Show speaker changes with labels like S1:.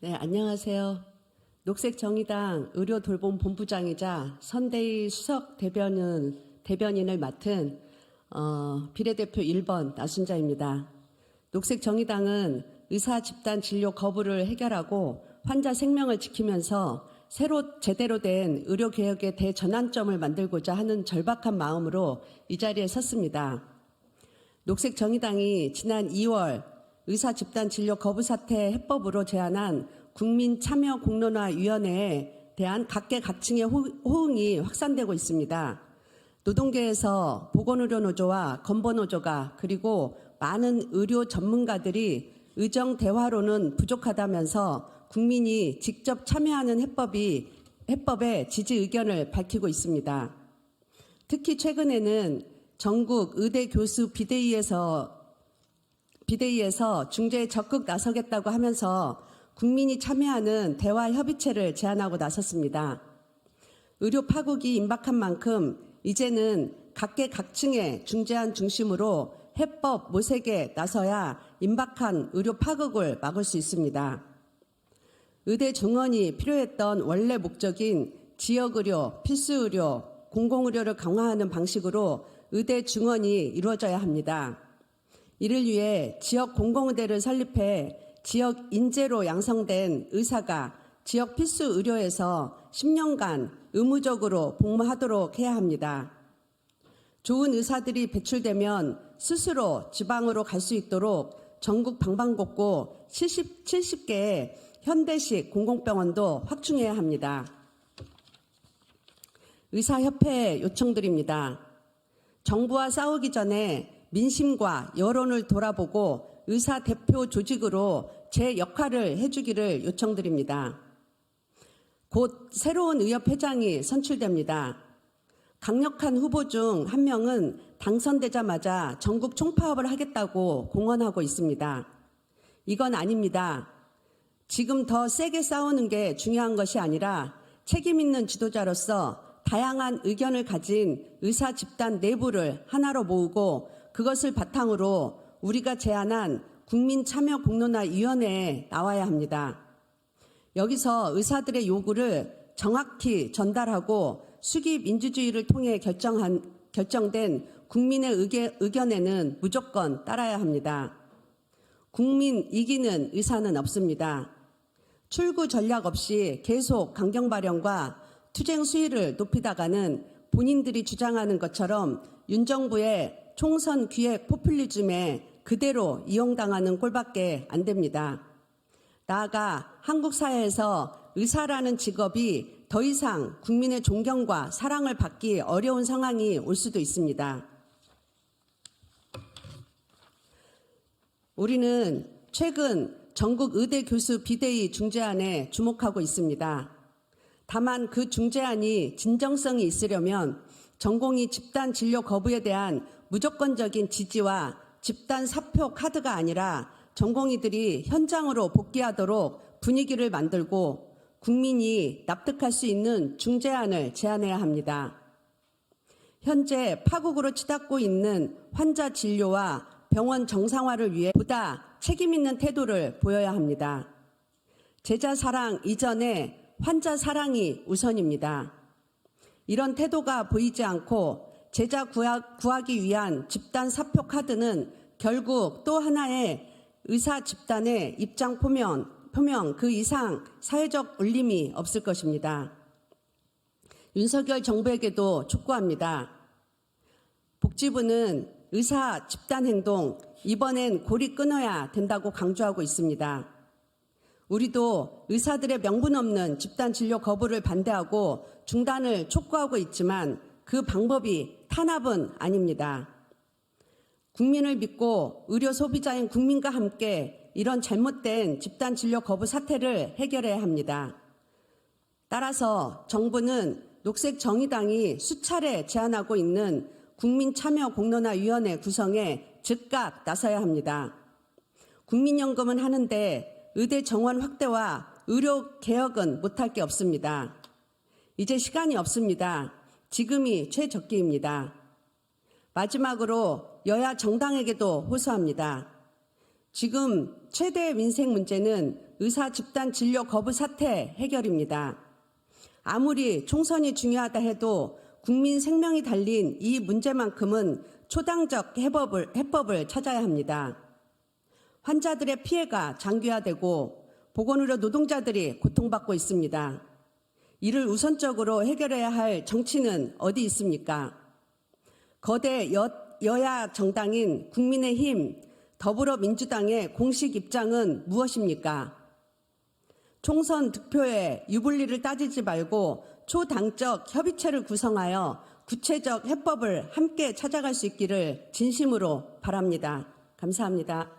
S1: 네, 안녕하세요. 녹색정의당 의료돌봄본부장이자 선대위 수석 대변인을 맡은 비례대표 1번 나순자입니다. 녹색정의당은 의사 집단 진료 거부를 해결하고 환자 생명을 지키면서 제대로 된 의료개혁의 대전환점을 만들고자 하는 절박한 마음으로 이 자리에 섰습니다. 녹색정의당이 지난 2월 의사 집단 진료 거부 사태 해법으로 제안한 국민참여공론화위원회에 대한 각계각층의 호응이 확산되고 있습니다. 노동계에서 보건의료노조와 건보노조가 그리고 많은 의료 전문가들이 의정 대화로는 부족하다면서 국민이 직접 참여하는 해법에 지지 의견을 밝히고 있습니다. 특히 최근에는 전국 의대 교수 비대위에서 중재에 적극 나서겠다고 하면서 국민이 참여하는 대화 협의체를 제안하고 나섰습니다. 의료 파국이 임박한 만큼 이제는 각계각층의 중재안 중심으로 해법 모색에 나서야 임박한 의료 파국을 막을 수 있습니다. 의대 증원이 필요했던 원래 목적인 지역의료, 필수의료, 공공의료를 강화하는 방식으로 의대 증원이 이루어져야 합니다. 이를 위해 지역 공공의대를 설립해 지역 인재로 양성된 의사가 지역 필수 의료에서 10년간 의무적으로 복무하도록 해야 합니다. 좋은 의사들이 배출되면 스스로 지방으로 갈 수 있도록 전국 방방곡곡 70개의 현대식 공공병원도 확충해야 합니다. 의사협회에 요청드립니다. 정부와 싸우기 전에 민심과 여론을 돌아보고 의사 대표 조직으로 제 역할을 해주기를 요청드립니다. 곧 새로운 의협회장이 선출됩니다. 강력한 후보 중 한 명은 당선되자마자 전국 총파업을 하겠다고 공언하고 있습니다. 이건 아닙니다. 지금 더 세게 싸우는 게 중요한 것이 아니라 책임 있는 지도자로서 다양한 의견을 가진 의사 집단 내부를 하나로 모으고 그것을 바탕으로 우리가 제안한 국민참여공론화위원회에 나와야 합니다. 여기서 의사들의 요구를 정확히 전달하고 수기 민주주의를 통해 결정된 국민의 의견에는 무조건 따라야 합니다. 국민 이기는 의사는 없습니다. 출구 전략 없이 계속 강경 발언과 투쟁 수위를 높이다가는 본인들이 주장하는 것처럼 윤 정부의 총선 기획 포퓰리즘에 그대로 이용당하는 꼴밖에 안 됩니다. 나아가 한국 사회에서 의사라는 직업이 더 이상 국민의 존경과 사랑을 받기 어려운 상황이 올 수도 있습니다. 우리는 최근 전국 의대 교수 비대위 중재안에 주목하고 있습니다. 다만 그 중재안이 진정성이 있으려면 전공의 집단 진료 거부에 대한 무조건적인 지지와 집단 사표 카드가 아니라 전공의들이 현장으로 복귀하도록 분위기를 만들고 국민이 납득할 수 있는 중재안을 제안해야 합니다. 현재 파국으로 치닫고 있는 환자 진료와 병원 정상화를 위해 보다 책임 있는 태도를 보여야 합니다. 제자 사랑 이전에 환자 사랑이 우선입니다. 이런 태도가 보이지 않고 제자 구하기 위한 집단 사표 카드는 결국 또 하나의 의사 집단의 입장 표명 그 이상 사회적 울림이 없을 것입니다. 윤석열 정부에게도 촉구합니다. 복지부는 의사 집단 행동 이번엔 고리 끊어야 된다고 강조하고 있습니다. 우리도 의사들의 명분 없는 집단 진료 거부를 반대하고 중단을 촉구하고 있지만 그 방법이 탄압은 아닙니다. 국민을 믿고 의료 소비자인 국민과 함께 이런 잘못된 집단 진료 거부 사태를 해결해야 합니다. 따라서 정부는 녹색정의당이 수차례 제안하고 있는 국민참여공론화위원회 구성에 즉각 나서야 합니다. 국민연금은 하는데 의대 정원 확대와 의료 개혁은 못할 게 없습니다. 이제 시간이 없습니다. 지금이 최적기입니다. 마지막으로 여야 정당에게도 호소합니다. 지금 최대 민생 문제는 의사 집단 진료 거부 사태 해결입니다. 아무리 총선이 중요하다 해도 국민 생명이 달린 이 문제만큼은 초당적 해법을 찾아야 합니다. 환자들의 피해가 장기화되고 보건의료 노동자들이 고통받고 있습니다. 이를 우선적으로 해결해야 할 정치는 어디 있습니까? 거대 여야 정당인 국민의힘, 더불어민주당의 공식 입장은 무엇입니까? 총선 득표에 유불리를 따지지 말고 초당적 협의체를 구성하여 구체적 해법을 함께 찾아갈 수 있기를 진심으로 바랍니다. 감사합니다.